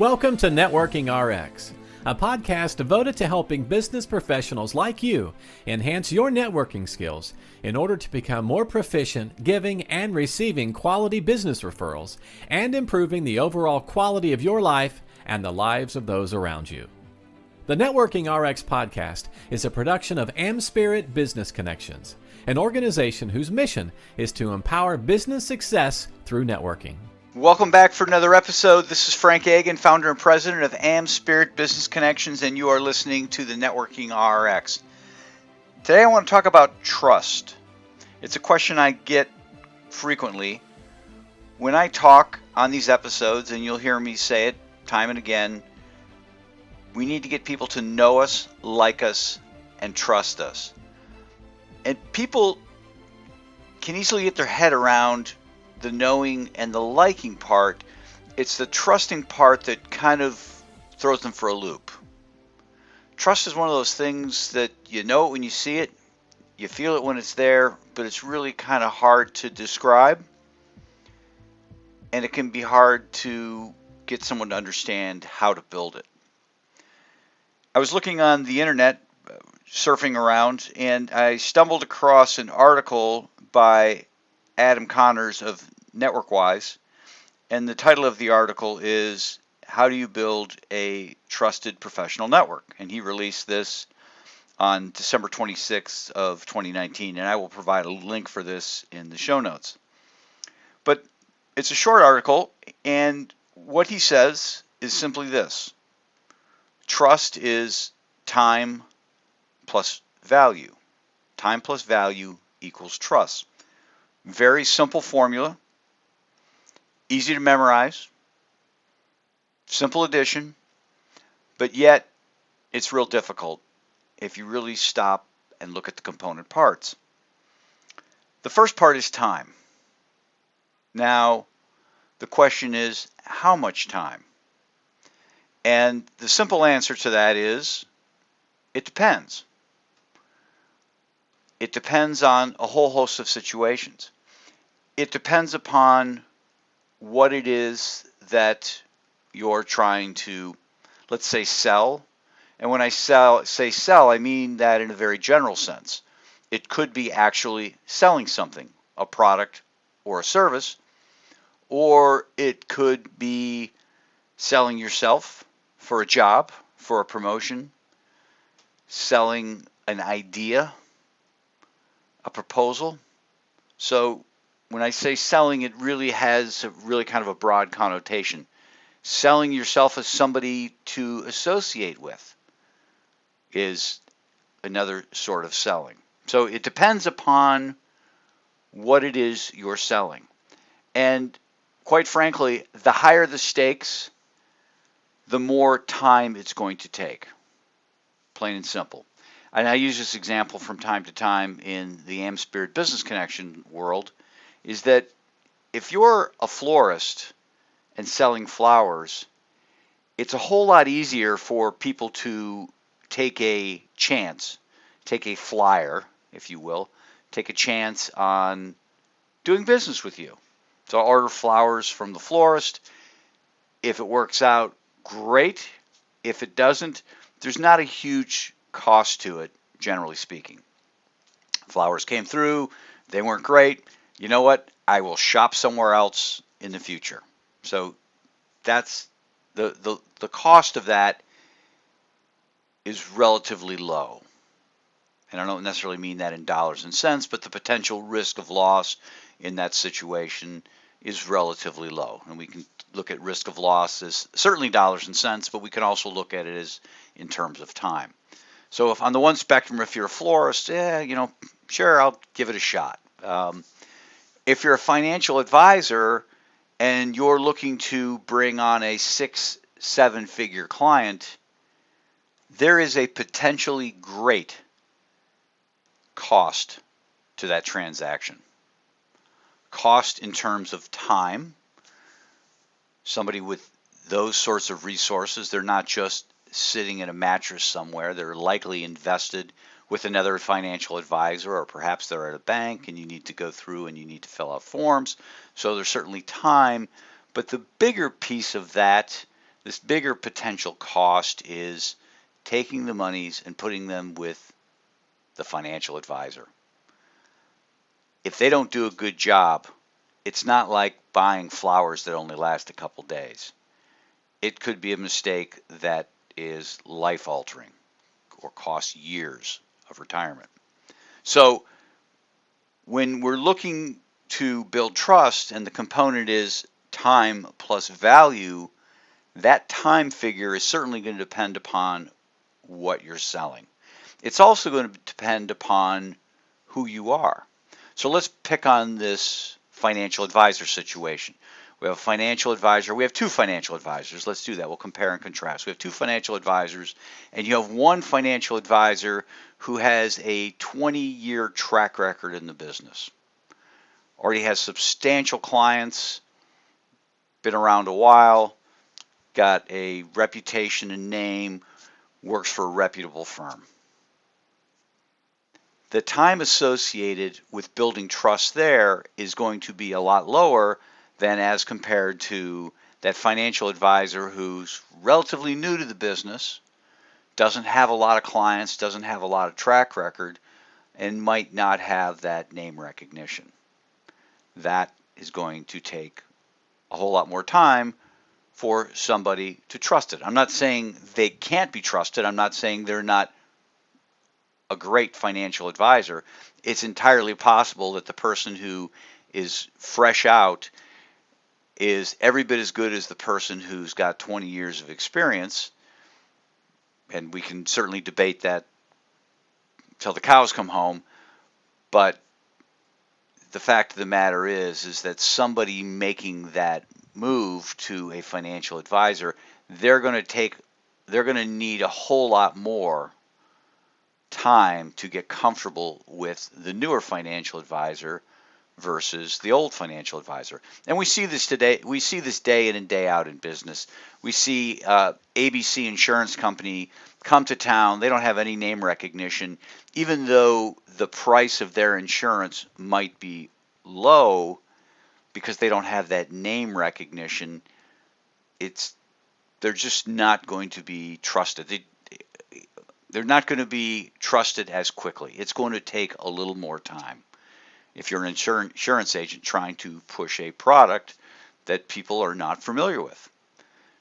Welcome to Networking RX, a podcast devoted to helping business professionals like you enhance your networking skills in order to become more proficient giving and receiving quality business referrals and improving the overall quality of your life and the lives of those around you. The Networking RX podcast is a production of AmSpirit Business Connections, an organization whose mission is to empower business success through networking. Welcome back for another episode. This is Frank Agan, founder and president of AmSpirit Business Connections, and you are listening to the Networking RX. Today I want to talk about trust. It's a question I get frequently when I talk on these episodes, and you'll hear me say it time and again. We need to get people to know us, like us, and trust us. And people can easily get their head around the knowing and the liking part. It's the trusting part that kind of throws them for a loop. Trust is one of those things that you know it when you see it, you feel it when it's there, but it's really kind of hard to describe, and it can be hard to get someone to understand how to build it. I was looking on the internet, surfing around, and I stumbled across an article by Adam Connors of NetworkWise, and the title of the article is How Do You Build a Trusted Professional Network? And he released this on December 26th of 2019, and I will provide a link for this in the show notes. But it's a short article, and what he says is simply this: trust is time plus value. Time plus value equals trust. Very simple formula, easy to memorize, simple addition, but yet it's real difficult if you really stop and look at the component parts. The first part is time. Now, the question is, how much time? And the simple answer to that is, it depends. It depends on a whole host of situations. It depends upon what it is that you're trying to, let's say, sell. And when I say sell, I mean that in a very general sense. It could be actually selling something, a product or a service, or it could be selling yourself for a job, for a promotion, selling an idea, a proposal. So when I say selling, it really has really kind of a broad connotation. Selling yourself as somebody to associate with is another sort of selling. So it depends upon what it is you're selling. And quite frankly, the higher the stakes, the more time it's going to take. Plain and simple. And I use this example from time to time in the AmSpirit Business Connection world, is that if you're a florist and selling flowers, it's a whole lot easier for people to take a chance, take a flyer, if you will, take a chance on doing business with you. So I order flowers from the florist. If it works out, great. If it doesn't, there's not a huge cost to it, generally speaking. Flowers came through, they weren't great. You know what? I will shop somewhere else in the future. So that's the cost of that is relatively low. And I don't necessarily mean that in dollars and cents, but the potential risk of loss in that situation is relatively low. And we can look at risk of loss as certainly dollars and cents, but we can also look at it as in terms of time. So if on the one spectrum, if you're a florist, sure, I'll give it a shot. If you're a financial advisor and you're looking to bring on a 6-7 figure client, there is a potentially great cost to that transaction. Cost in terms of time. Somebody with those sorts of resources, they're not just sitting in a mattress somewhere. They're likely invested with another financial advisor, or perhaps they're at a bank and you need to go through and you need to fill out forms. So there's certainly time, but the bigger piece of that This bigger potential cost is taking the monies and putting them with the financial advisor. If they don't do a good job, it's not like buying flowers that only last a couple days. It could be a mistake that is life altering or costs years of retirement. So when we're looking to build trust and the component is time plus value, that time figure is certainly going to depend upon what you're selling. It's also going to depend upon who you are. So let's pick on this financial advisor situation. We have a financial advisor. We have two financial advisors. Let's do that. We'll compare and contrast. We have two financial advisors, and you have one financial advisor who has a 20-year track record in the business. Already has substantial clients, been around a while, got a reputation and name, works for a reputable firm. The time associated with building trust there is going to be a lot lower than as compared to that financial advisor who's relatively new to the business, doesn't have a lot of clients, doesn't have a lot of track record, and might not have that name recognition. That is going to take a whole lot more time for somebody to trust it. I'm not saying they can't be trusted. I'm not saying they're not a great financial advisor. It's entirely possible that the person who is fresh out is every bit as good as the person who's got 20 years of experience, and we can certainly debate that till the cows come home, but the fact of the matter is that somebody making that move to a financial advisor, they're going to need a whole lot more time to get comfortable with the newer financial advisor versus the old financial advisor. And we see this today. We see this day in and day out in business. We see ABC Insurance Company come to town. They don't have any name recognition, even though the price of their insurance might be low because they don't have that name recognition. They're just not going to be trusted. They're not going to be trusted as quickly. It's going to take a little more time if you're an insurance agent trying to push a product that people are not familiar with.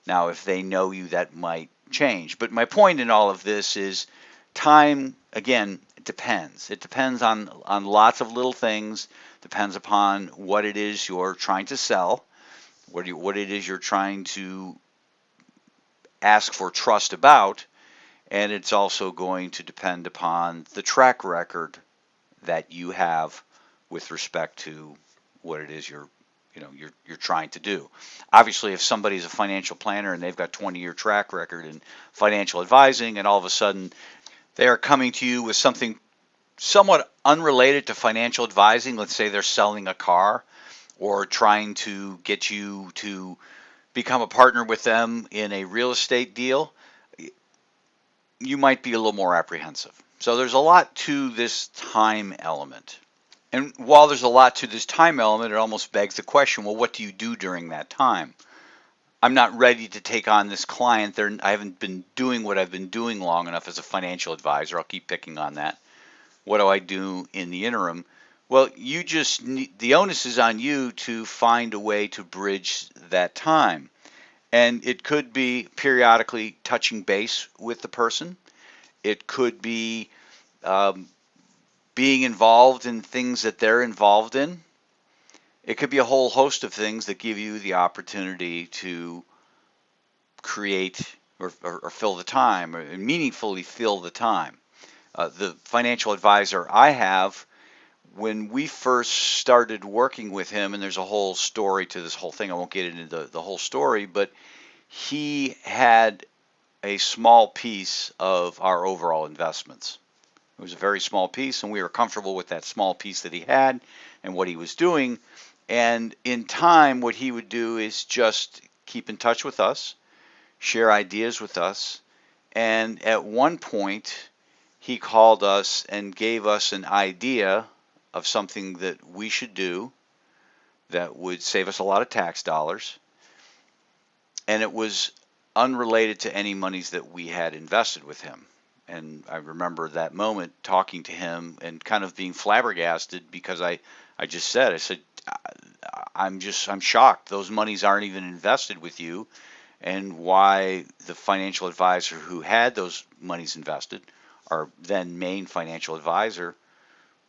Now, if they know you, that might change. But my point in all of this is time, again, it depends. It depends on lots of little things. Depends upon what it is you're trying to sell, what it is you're trying to ask for trust about. And it's also going to depend upon the track record that you have with respect to what it is you're trying to do. Obviously, if somebody's a financial planner and they've got 20-year track record in financial advising, and all of a sudden they are coming to you with something somewhat unrelated to financial advising, let's say they're selling a car or trying to get you to become a partner with them in a real estate deal, you might be a little more apprehensive. So there's a lot to this time element. And while there's a lot to this time element, it almost begs the question, well, what do you do during that time? I'm not ready to take on this client. I haven't been doing what I've been doing long enough as a financial advisor. I'll keep picking on that. What do I do in the interim? Well, the onus is on you to find a way to bridge that time. And it could be periodically touching base with the person. It could be being involved in things that they're involved in. It could be a whole host of things that give you the opportunity to create or fill the time, or meaningfully fill the time. The financial advisor I have, when we first started working with him, and there's a whole story to this whole thing. I won't get into the whole story, but he had a small piece of our overall investments. It was a very small piece, and we were comfortable with that small piece that he had and what he was doing. And in time, what he would do is just keep in touch with us, share ideas with us. And at one point, he called us and gave us an idea of something that we should do that would save us a lot of tax dollars. And it was unrelated to any monies that we had invested with him. And I remember that moment talking to him and kind of being flabbergasted because I just said, I said, I'm shocked. Those monies aren't even invested with you, and why the financial advisor who had those monies invested, our then main financial advisor,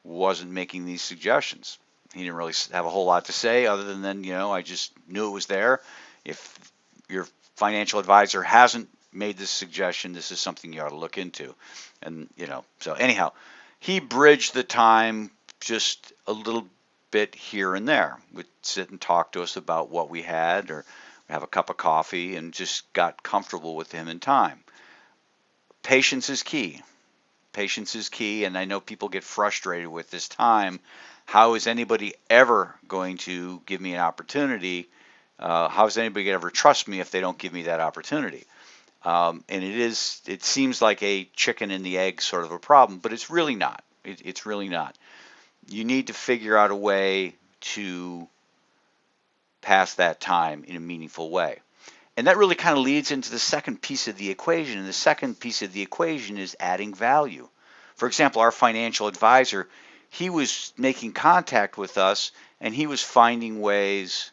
wasn't making these suggestions. He didn't really have a whole lot to say other than, I just knew it was there. If your financial advisor hasn't made this suggestion, this is something you ought to look into. And, so anyhow, he bridged the time just a little bit here and there. Would sit and talk to us about what we had, or have a cup of coffee, and just got comfortable with him in time. Patience is key. Patience is key, and I know people get frustrated with this time. How is anybody ever going to give me an opportunity? How is anybody going to ever trust me if they don't give me that opportunity? And it seems like a chicken and the egg sort of a problem, but it's really not. It's really not. You need to figure out a way to pass that time in a meaningful way. And that really kind of leads into the second piece of the equation. And the second piece of the equation is adding value. For example, our financial advisor, he was making contact with us, and he was finding ways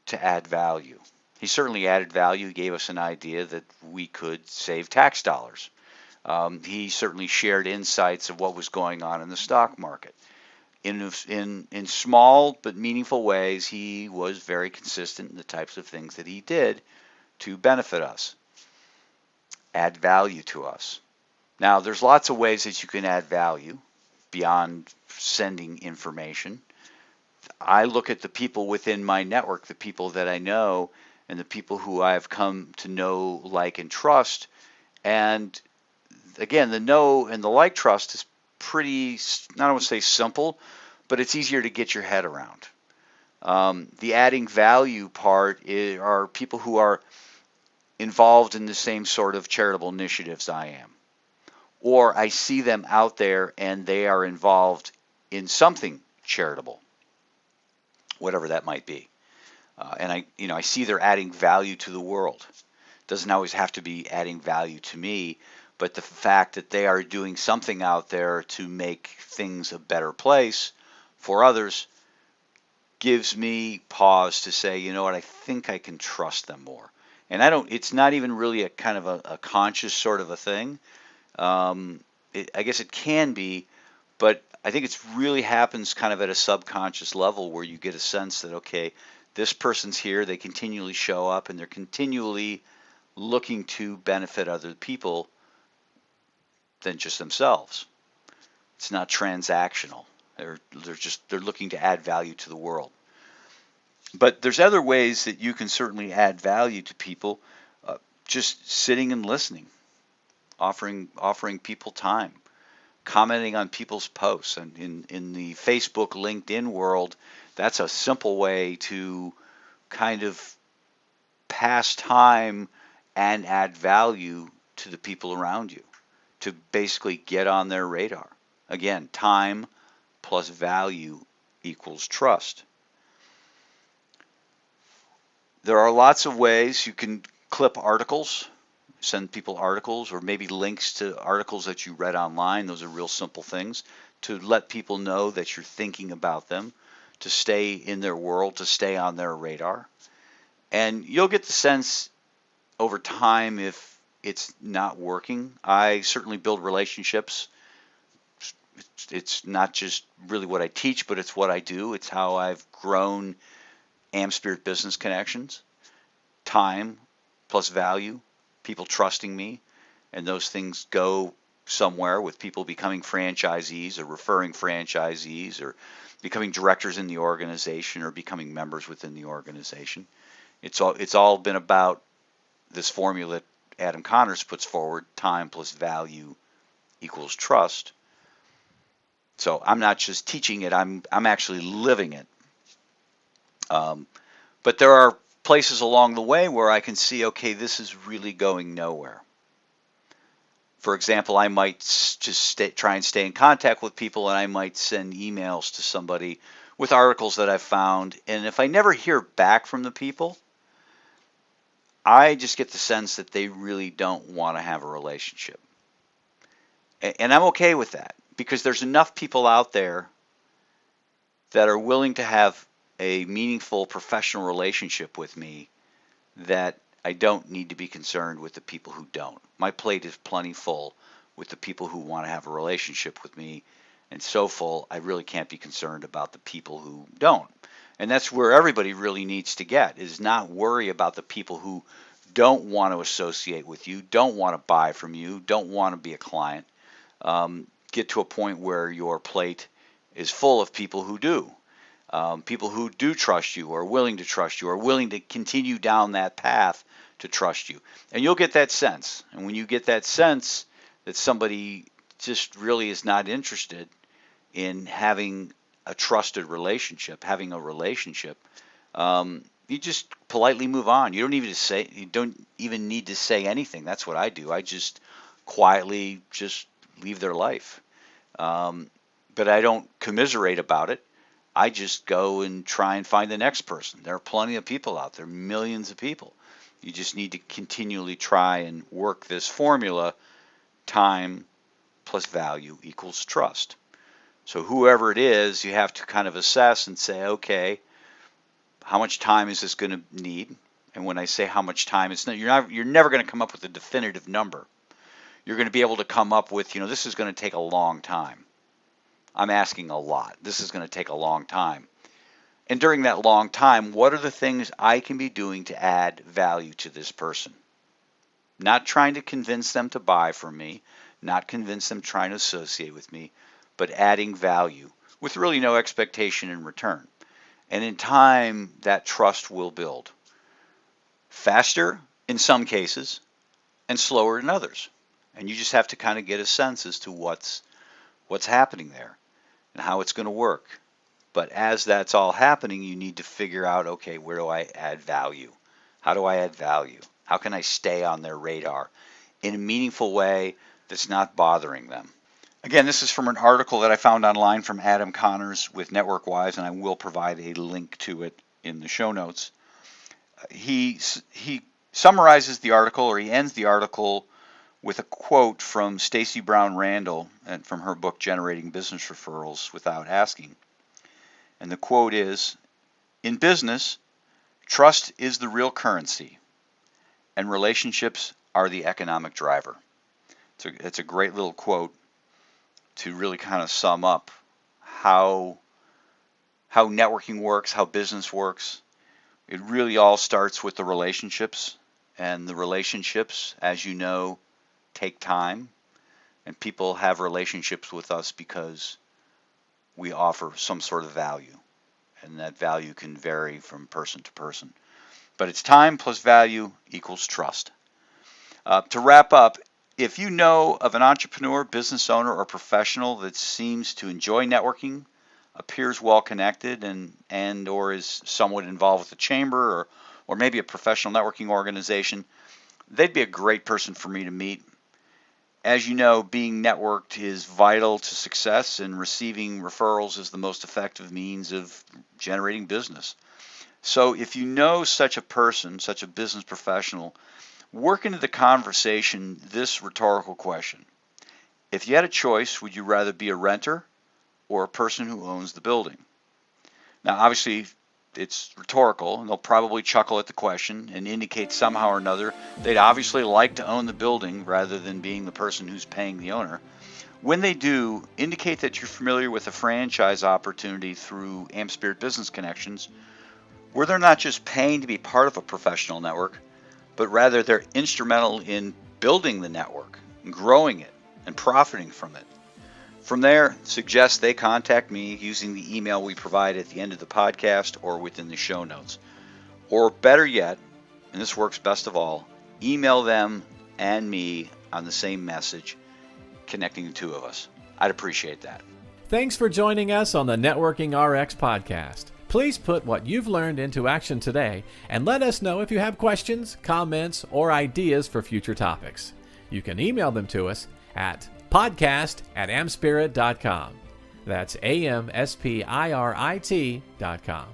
to add value. He certainly added value. He gave us an idea that we could save tax dollars. He certainly shared insights of what was going on in the stock market. In small but meaningful ways, he was very consistent in the types of things that he did to benefit us, add value to us. Now, there's lots of ways that you can add value beyond sending information. I look at the people within my network, the people that I know, and the people who I've come to know, like, and trust. And again, the know and the like trust is pretty, I don't want to say simple, but it's easier to get your head around. The adding value part are people who are involved in the same sort of charitable initiatives I am. Or I see them out there and they are involved in something charitable, whatever that might be. And I see they're adding value to the world. Doesn't always have to be adding value to me, but the fact that they are doing something out there to make things a better place for others gives me pause to say, you know what, I think I can trust them more. And it's not even really a kind of a conscious sort of a thing. I guess it can be, but I think it really happens kind of at a subconscious level where you get a sense that, okay, this person's here, they continually show up, and they're continually looking to benefit other people than just themselves. It's not transactional. They're looking to add value to the world. But there's other ways that you can certainly add value to people, just sitting and listening, offering people time, commenting on people's posts. And in the Facebook, LinkedIn world, that's a simple way to kind of pass time and add value to the people around you, to basically get on their radar. Again, time plus value equals trust. There are lots of ways you can clip articles, send people articles, or maybe links to articles that you read online. Those are real simple things to let people know that you're thinking about them, to stay in their world, to stay on their radar. And you'll get the sense over time if it's not working. I certainly build relationships. It's not just really what I teach, but it's what I do. It's how I've grown AmSpirit Business Connections. Time plus value, people trusting me, and those things go somewhere with people becoming franchisees or referring franchisees or becoming directors in the organization or becoming members within the organization. It's all been about this formula that Adam Connors puts forward: time plus value equals trust. So I'm not just teaching it, I'm actually living it. But there are places along the way where I can see, okay, this is really going nowhere. For example, I might just try and stay in contact with people, and I might send emails to somebody with articles that I've found. And if I never hear back from the people, I just get the sense that they really don't want to have a relationship. And I'm okay with that, because there's enough people out there that are willing to have a meaningful professional relationship with me that I don't need to be concerned with the people who don't. My plate is plenty full with the people who want to have a relationship with me, and so full I really can't be concerned about the people who don't. And that's where everybody really needs to get, is not worry about the people who don't want to associate with you, don't want to buy from you, don't want to be a client. Get to a point where your plate is full of people who do. People who do trust you, are willing to trust you, are willing to continue down that path to trust you. And you'll get that sense. And when you get that sense that somebody just really is not interested in having a trusted relationship, having a relationship, you just politely move on. You don't even need to say anything. That's what I do. I just quietly just leave their life. But I don't commiserate about it. I just go and try and find the next person. There are plenty of people out there, millions of people. You just need to continually try and work this formula: time plus value equals trust. So whoever it is, you have to kind of assess and say, okay, how much time is this going to need? And when I say how much time, you're never going to come up with a definitive number. You're going to be able to come up with, this is going to take a long time. I'm asking a lot. This is going to take a long time. And during that long time, what are the things I can be doing to add value to this person? Not trying to convince them to buy from me, not convince them trying to associate with me, but adding value with really no expectation in return. And in time, that trust will build. Faster in some cases and slower in others. And you just have to kind of get a sense as to what's happening there and how it's going to work. But as that's all happening, you need to figure out, okay, where do I add value? How do I add value? How can I stay on their radar in a meaningful way that's not bothering them? Again, this is from an article that I found online from Adam Connors with NetworkWise, and I will provide a link to it in the show notes. He summarizes the article, or he ends the article with a quote from Stacey Brown Randall and from her book Generating Business Referrals Without Asking. And the quote is, "In business, trust is the real currency, and relationships are the economic driver." It's a great little quote to really kind of sum up how networking works, how business works. It really all starts with the relationships, and the relationships, as you know, take time, and people have relationships with us because we offer some sort of value, and that value can vary from person to person. But it's time plus value equals trust. To wrap up, if you know of an entrepreneur, business owner, or professional that seems to enjoy networking, appears well connected, and or is somewhat involved with the chamber or maybe a professional networking organization, they'd be a great person for me to meet. As you know, being networked is vital to success, and receiving referrals is the most effective means of generating business. So if you know such a person, such a business professional, work into the conversation this rhetorical question: if you had a choice, would you rather be a renter or a person who owns the building? Now, obviously, it's rhetorical, and they'll probably chuckle at the question and indicate somehow or another they'd obviously like to own the building rather than being the person who's paying the owner. When they do, indicate that you're familiar with a franchise opportunity through AmSpirit Business Connections, where they're not just paying to be part of a professional network, but rather they're instrumental in building the network, and growing it, and profiting from it. From there, suggest they contact me using the email we provide at the end of the podcast or within the show notes. Or better yet, and this works best of all, email them and me on the same message, connecting the two of us. I'd appreciate that. Thanks for joining us on the Networking RX podcast. Please put what you've learned into action today and let us know if you have questions, comments, or ideas for future topics. You can email them to us at podcast@amspirit.com. That's AmSpirit.com.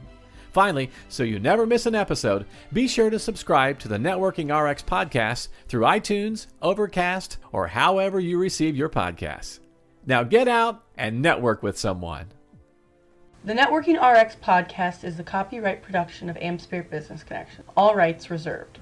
Finally, so you never miss an episode, be sure to subscribe to the Networking RX podcast through iTunes, Overcast, or however you receive your podcasts. Now get out and network with someone. The Networking RX podcast is the copyright production of AmSpirit Business Connection. All rights reserved.